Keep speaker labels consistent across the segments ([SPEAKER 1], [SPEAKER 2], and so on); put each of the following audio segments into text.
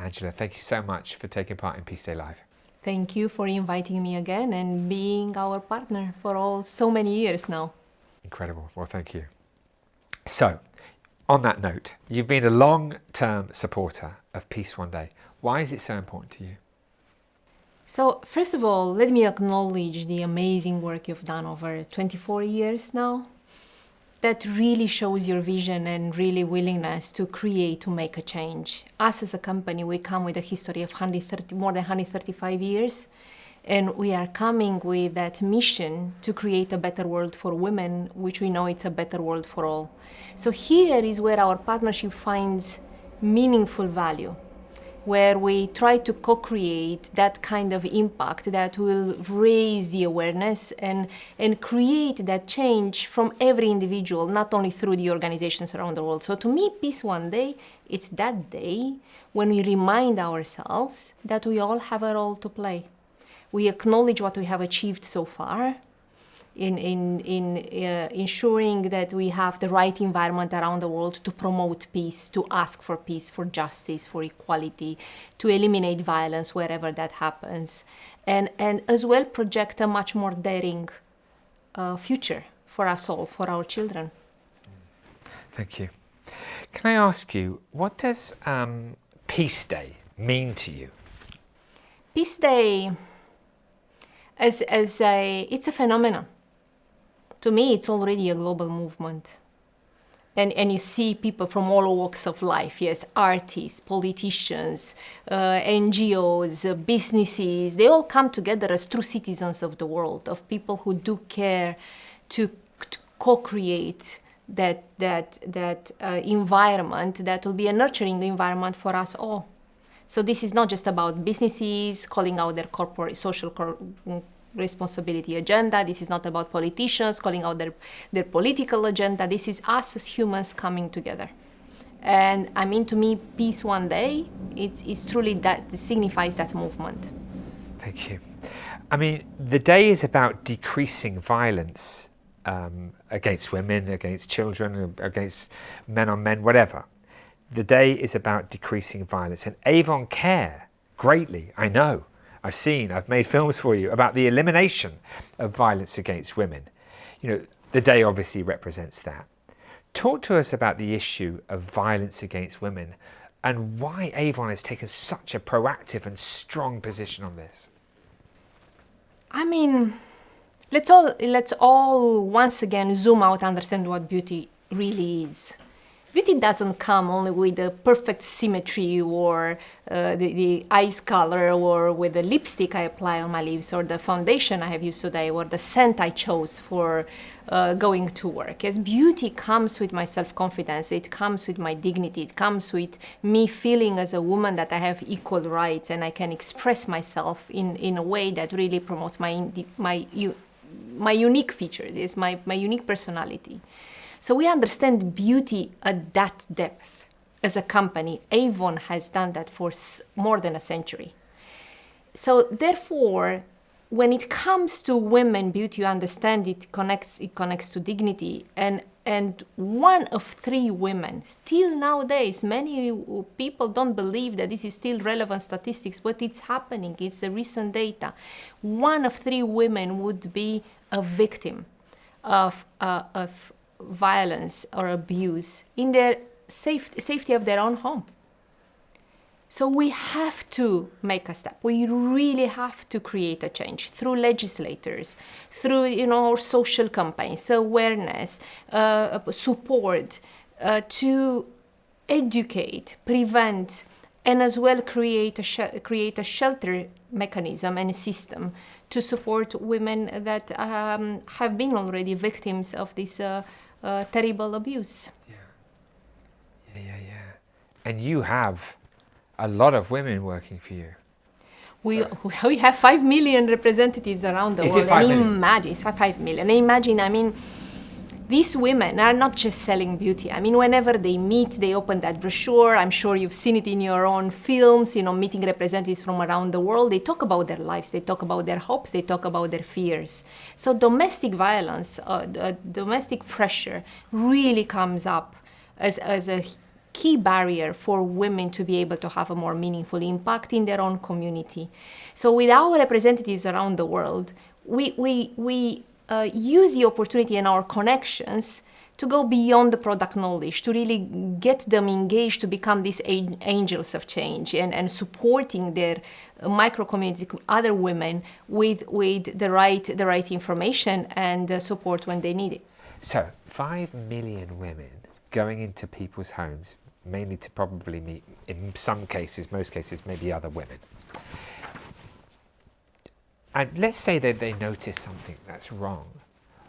[SPEAKER 1] Angela, thank you so much for taking part in Peace Day Live.
[SPEAKER 2] Thank you for inviting me again and being our partner for so many years now.
[SPEAKER 1] Incredible. Well, thank you. So, on that note, you've been a long-term supporter of Peace One Day. Why is it so important to you?
[SPEAKER 2] So, first of all, let me acknowledge the amazing work you've done over 24 years now. That really shows your vision and really willingness to create, to make a change. Us as a company, we come with a history of more than 135 years, and we are coming with that mission to create a better world for women, which we know it's a better world for all. So here is where our partnership finds meaningful value, where we try to co-create that kind of impact that will raise the awareness and create that change from every individual, not only through the organizations around the world. So to me, Peace One Day, it's that day when we remind ourselves that we all have a role to play. We acknowledge what we have achieved so far, in ensuring that we have the right environment around the world to promote peace, to ask for peace, for justice, for equality, to eliminate violence wherever that happens, and as well project a much more daring future for us all, for our children.
[SPEAKER 1] Thank you. Can I ask you, what does Peace Day mean to you?
[SPEAKER 2] Peace Day, it's a phenomenon. To me, it's already a global movement. And you see people from all walks of life, yes, artists, politicians, NGOs, businesses, they all come together as true citizens of the world, of people who do care to co-create that environment that will be a nurturing environment for us all. So this is not just about businesses calling out their corporate social responsibility agenda. This is not about politicians calling out their political agenda. This is us as humans coming together. And I mean, to me, Peace One Day, it's truly that, it signifies that movement.
[SPEAKER 1] Thank you. I mean, the day is about decreasing violence against women, against children, against men on men, whatever. The day is about decreasing violence. And Avon care greatly, I know. I've made films for you about the elimination of violence against women. You know, the day obviously represents that. Talk to us about the issue of violence against women and why Avon has taken such a proactive and strong position on this.
[SPEAKER 2] I mean, let's all once again zoom out and understand what beauty really is. Beauty doesn't come only with the perfect symmetry or the eyes color or with the lipstick I apply on my lips or the foundation I have used today or the scent I chose for going to work. As beauty comes with my self-confidence, it comes with my dignity, it comes with me feeling as a woman that I have equal rights and I can express myself in a way that really promotes my unique features, is my unique personality. So we understand beauty at that depth. As a company, Avon has done that for more than a century. So therefore, when it comes to women beauty, you understand it connects to dignity. And 1 of 3 women, still nowadays, many people don't believe that this is still relevant statistics, but it's happening, it's the recent data. 1 of 3 women would be a victim of violence or abuse in their safety of their own home. So we have to make a step. We really have to create a change through legislators, through our social campaigns, awareness, support, to educate, prevent, and as well create a shelter mechanism and a system to support women that have been already victims of this terrible abuse.
[SPEAKER 1] Yeah. And you have a lot of women working for you.
[SPEAKER 2] We have 5 million representatives around the world. And imagine, it's 5 million. And imagine, I mean, these women are not just selling beauty. I mean, whenever they meet, they open that brochure. I'm sure you've seen it in your own films, meeting representatives from around the world. They talk about their lives, they talk about their hopes, they talk about their fears. So domestic violence, domestic pressure really comes up as a key barrier for women to be able to have a more meaningful impact in their own community. So with our representatives around the world, we use the opportunity and our connections to go beyond the product knowledge, to really get them engaged to become these angels of change and supporting their micro community, other women with the right information and support when they need it.
[SPEAKER 1] So 5 million women going into people's homes, mainly to probably meet, in some cases, most cases, maybe other women. And let's say that they notice something that's wrong.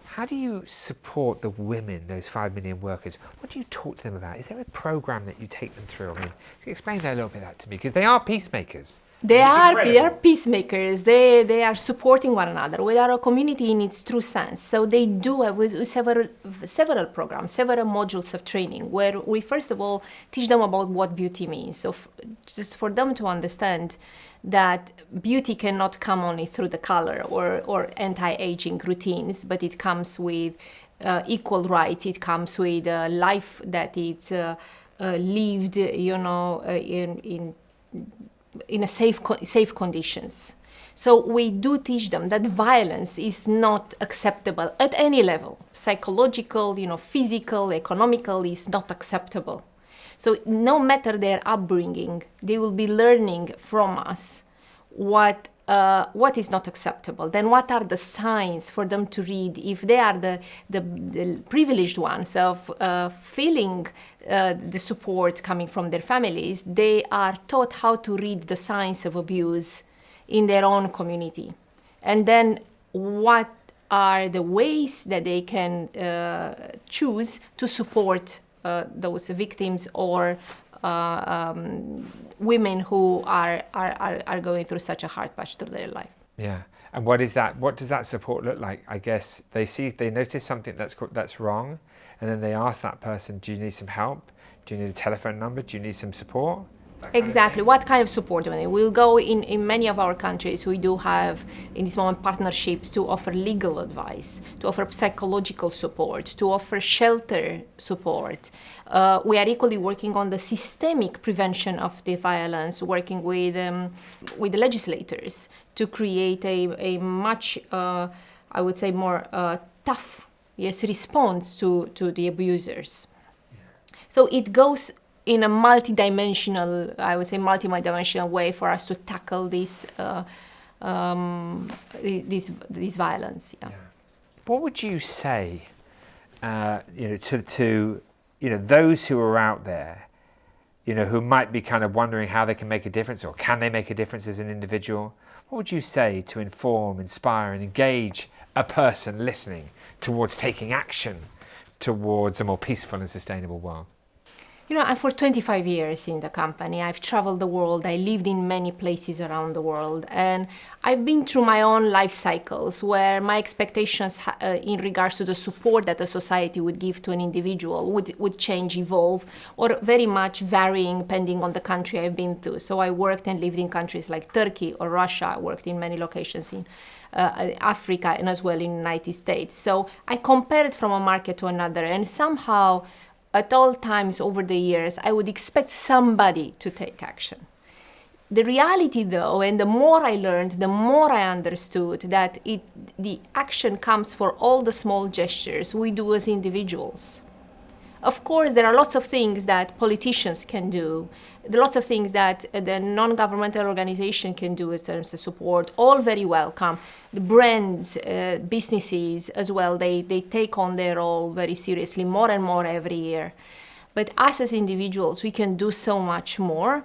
[SPEAKER 1] How do you support the women, those 5 million workers? What do you talk to them about? Is there a program that you take them through? I mean, can you explain that a little bit that to me? Because they are peacemakers.
[SPEAKER 2] They are peacemakers. They are supporting one another. We are a community in its true sense. So they do have several programs, several modules of training where we first of all teach them about what beauty means. So just for them to understand that beauty cannot come only through the color or anti-aging routines, but it comes with equal rights. It comes with a life that it's lived, in a safe conditions. So we do teach them that violence is not acceptable at any level. Psychological, physical, economical is not acceptable. So no matter their upbringing, they will be learning from us what is not acceptable. Then what are the signs for them to read? If they are the privileged ones of feeling the support coming from their families, they are taught how to read the signs of abuse in their own community. And then what are the ways that they can choose to support those victims or women who are going through such a hard patch through their life.
[SPEAKER 1] Yeah, and what does that support look like? I guess they notice something that's wrong, and then they ask that person, "Do you need some help? Do you need a telephone number? Do you need some support?"
[SPEAKER 2] Exactly. What kind of support? We'll go in many of our countries. We do have in this moment partnerships to offer legal advice, to offer psychological support, to offer shelter support. We are equally working on the systemic prevention of the violence, working with the legislators to create a much, I would say, more tough response to the abusers. So it goes in a multidimensional way for us to tackle this violence. Yeah.
[SPEAKER 1] What would you say, to those who are out there, who might be kind of wondering how they can make a difference, or can they make a difference as an individual? What would you say to inform, inspire, and engage a person listening towards taking action towards a more peaceful and sustainable world?
[SPEAKER 2] I'm for 25 years in the company. I've traveled the world. I lived in many places around the world. And I've been through my own life cycles where my expectations in regards to the support that a society would give to an individual would change, evolve, or very much varying depending on the country I've been to. So I worked and lived in countries like Turkey or Russia. I worked in many locations in Africa and as well in the United States. So I compared from a market to another, and somehow at all times over the years, I would expect somebody to take action. The reality though, and the more I learned, the more I understood that the action comes for all the small gestures we do as individuals. Of course, there are lots of things that politicians can do, lots of things that the non-governmental organization can do in terms of support, all very welcome. The brands, businesses as well, they take on their role very seriously, more and more every year. But us as individuals, we can do so much more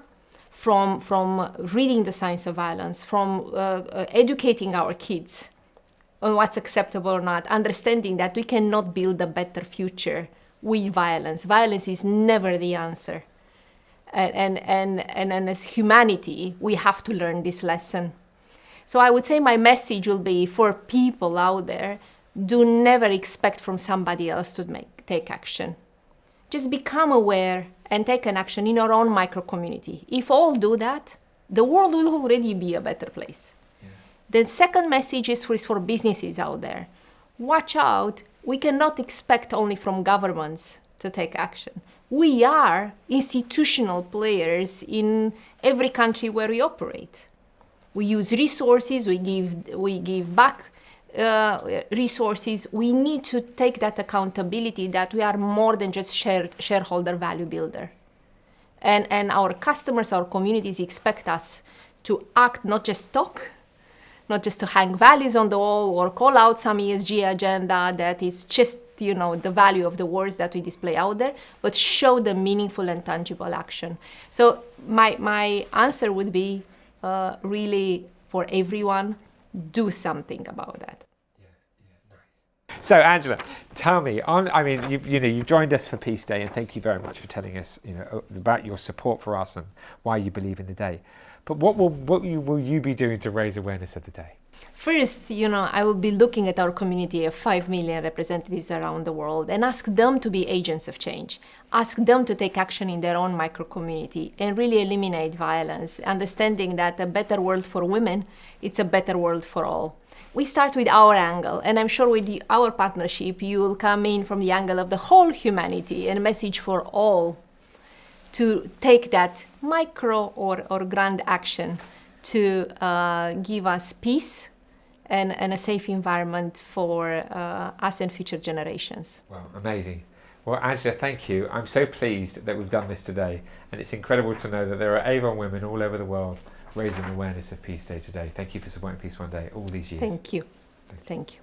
[SPEAKER 2] from reading the signs of violence, from educating our kids on what's acceptable or not, understanding that we cannot build a better future with violence. Violence is never the answer. And as humanity, we have to learn this lesson. So I would say my message will be for people out there, do never expect from somebody else to take action. Just become aware and take an action in your own micro community. If all do that, the world will already be a better place. Yeah. The second message is for businesses out there. Watch out. We cannot expect only from governments to take action. we are institutional players in every country where we operate. We use resources, we give back resources. We need to take that accountability that we are more than just shareholder value builder. And our customers, our communities expect us to act, not just talk, not just to hang values on the wall or call out some ESG agenda that is just, the value of the words that we display out there, but show the meaningful and tangible action. So my answer would be really for everyone, do something about that.
[SPEAKER 1] So Angela, tell me, you've joined us for Peace Day, and thank you very much for telling us, about your support for us and why you believe in the day. But what will you be doing to raise awareness of the day?
[SPEAKER 2] First, I will be looking at our community of 5 million representatives around the world and ask them to be agents of change. Ask them to take action in their own micro community and really eliminate violence, understanding that a better world for women, it's a better world for all. We start with our angle, and I'm sure with our partnership, you will come in from the angle of the whole humanity and a message for all to take that micro or grand action to give us peace and a safe environment for us and future generations.
[SPEAKER 1] Wow, amazing. Well, Angela, thank you. I'm so pleased that we've done this today, and it's incredible to know that there are Avon women all over the world raising awareness of Peace Day today. Thank you for supporting Peace One Day all these years.
[SPEAKER 2] Thank you. Thank you.